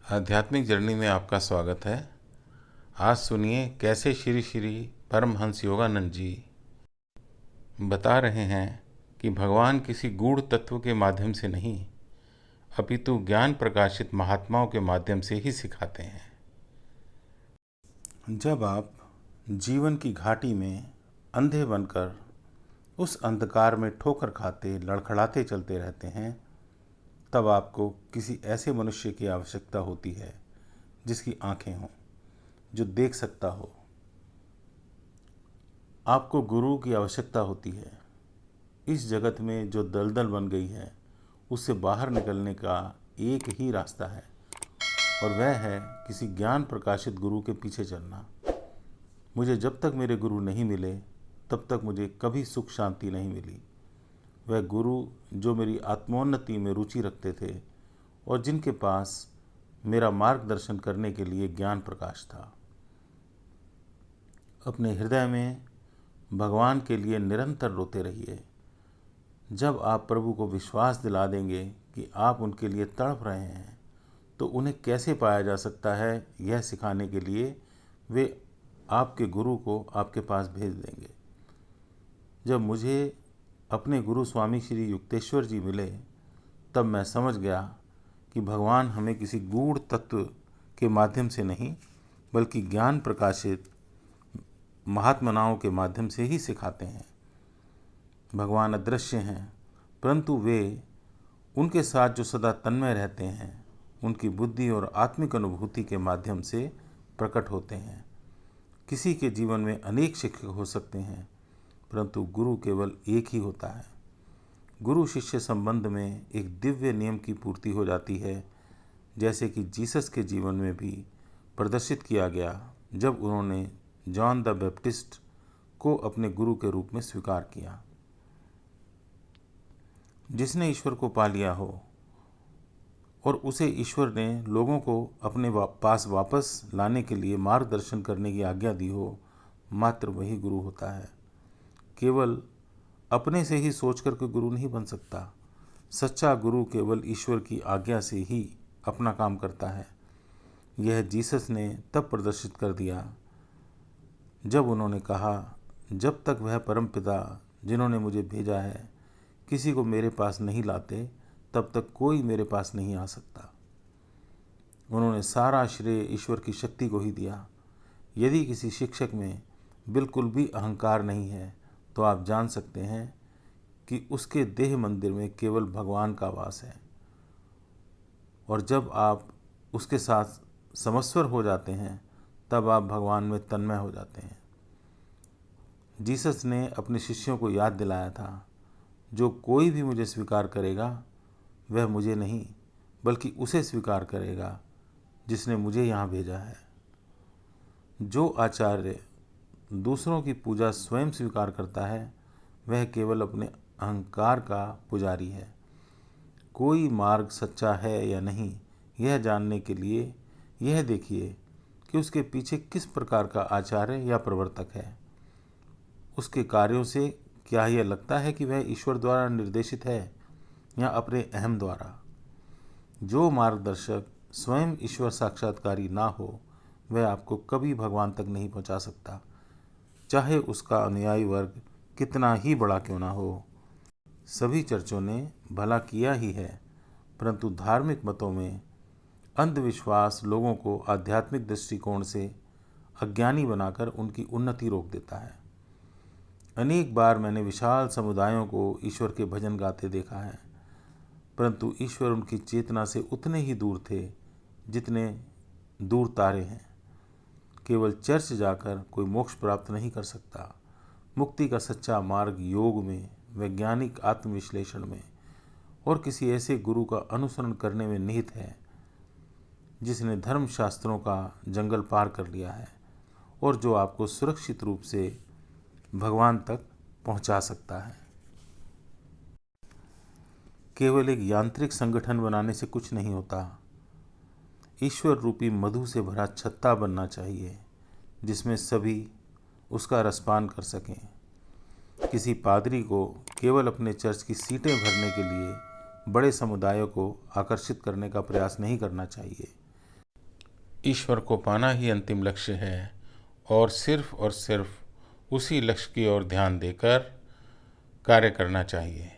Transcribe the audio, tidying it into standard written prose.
आध्यात्मिक जर्नी में आपका स्वागत है। आज सुनिए कैसे श्री श्री परमहंस योगानंद जी बता रहे हैं कि भगवान किसी गूढ़ तत्व के माध्यम से नहीं अपितु ज्ञान प्रकाशित महात्माओं के माध्यम से ही सिखाते हैं। जब आप जीवन की घाटी में अंधे बनकर उस अंधकार में ठोकर खाते लड़खड़ाते चलते रहते हैं, तब आपको किसी ऐसे मनुष्य की आवश्यकता होती है जिसकी आंखें हों, जो देख सकता हो। आपको गुरु की आवश्यकता होती है। इस जगत में जो दलदल बन गई है उससे बाहर निकलने का एक ही रास्ता है, और वह है किसी ज्ञान प्रकाशित गुरु के पीछे चलना। मुझे जब तक मेरे गुरु नहीं मिले तब तक मुझे कभी सुख शांति नहीं मिली। वह गुरु जो मेरी आत्मोन्नति में रुचि रखते थे और जिनके पास मेरा मार्गदर्शन करने के लिए ज्ञान प्रकाश था। अपने हृदय में भगवान के लिए निरंतर रोते रहिए। जब आप प्रभु को विश्वास दिला देंगे कि आप उनके लिए तड़प रहे हैं, तो उन्हें कैसे पाया जा सकता है, यह सिखाने के लिए वे आपके गुरु को आपके पास भेज देंगे। जब मुझे अपने गुरु स्वामी श्री युक्तेश्वर जी मिले, तब मैं समझ गया कि भगवान हमें किसी गूढ़ तत्व के माध्यम से नहीं बल्कि ज्ञान प्रकाशित महात्माओं के माध्यम से ही सिखाते हैं। भगवान अदृश्य हैं, परंतु वे उनके साथ जो सदा तन्मय रहते हैं उनकी बुद्धि और आत्मिक अनुभूति के माध्यम से प्रकट होते हैं। किसी के जीवन में अनेक शिक्षक हो सकते हैं, परंतु गुरु केवल एक ही होता है। गुरु शिष्य संबंध में एक दिव्य नियम की पूर्ति हो जाती है, जैसे कि जीसस के जीवन में भी प्रदर्शित किया गया जब उन्होंने जॉन द बैप्टिस्ट को अपने गुरु के रूप में स्वीकार किया। जिसने ईश्वर को पा लिया हो और उसे ईश्वर ने लोगों को अपने पास वापस लाने के लिए मार्गदर्शन करने की आज्ञा दी हो, मात्र वही गुरु होता है। केवल अपने से ही सोच कर के गुरु नहीं बन सकता। सच्चा गुरु केवल ईश्वर की आज्ञा से ही अपना काम करता है। यह जीसस ने तब प्रदर्शित कर दिया जब उन्होंने कहा, जब तक वह परमपिता जिन्होंने मुझे भेजा है किसी को मेरे पास नहीं लाते, तब तक कोई मेरे पास नहीं आ सकता। उन्होंने सारा श्रेय ईश्वर की शक्ति को ही दिया। यदि किसी शिक्षक में बिल्कुल भी अहंकार नहीं है, तो आप जान सकते हैं कि उसके देह मंदिर में केवल भगवान का वास है। और जब आप उसके साथ समस्वर हो जाते हैं, तब आप भगवान में तन्मय हो जाते हैं। जीसस ने अपने शिष्यों को याद दिलाया था, जो कोई भी मुझे स्वीकार करेगा वह मुझे नहीं बल्कि उसे स्वीकार करेगा जिसने मुझे यहाँ भेजा है। जो आचार्य दूसरों की पूजा स्वयं स्वीकार करता है, वह केवल अपने अहंकार का पुजारी है। कोई मार्ग सच्चा है या नहीं, यह जानने के लिए यह देखिए कि उसके पीछे किस प्रकार का आचार्य या प्रवर्तक है। उसके कार्यों से क्या यह लगता है कि वह ईश्वर द्वारा निर्देशित है या अपने अहम द्वारा। जो मार्गदर्शक स्वयं ईश्वर साक्षात्कारी ना हो, वह आपको कभी भगवान तक नहीं पहुंचा सकता, चाहे उसका अनुयायी वर्ग कितना ही बड़ा क्यों ना हो। सभी चर्चों ने भला किया ही है, परंतु धार्मिक मतों में अंधविश्वास लोगों को आध्यात्मिक दृष्टिकोण से अज्ञानी बनाकर उनकी उन्नति रोक देता है। अनेक बार मैंने विशाल समुदायों को ईश्वर के भजन गाते देखा है, परंतु ईश्वर उनकी चेतना से उतने ही दूर थे जितने दूर तारे हैं। केवल चर्च जाकर कोई मोक्ष प्राप्त नहीं कर सकता। मुक्ति का सच्चा मार्ग योग में, वैज्ञानिक आत्मविश्लेषण में और किसी ऐसे गुरु का अनुसरण करने में निहित है जिसने धर्मशास्त्रों का जंगल पार कर लिया है और जो आपको सुरक्षित रूप से भगवान तक पहुंचा सकता है। केवल एक यांत्रिक संगठन बनाने से कुछ नहीं होता। ईश्वर रूपी मधु से भरा छत्ता बनना चाहिए जिसमें सभी उसका रसपान कर सकें। किसी पादरी को केवल अपने चर्च की सीटें भरने के लिए बड़े समुदायों को आकर्षित करने का प्रयास नहीं करना चाहिए। ईश्वर को पाना ही अंतिम लक्ष्य है और सिर्फ उसी लक्ष्य की ओर ध्यान देकर कार्य करना चाहिए।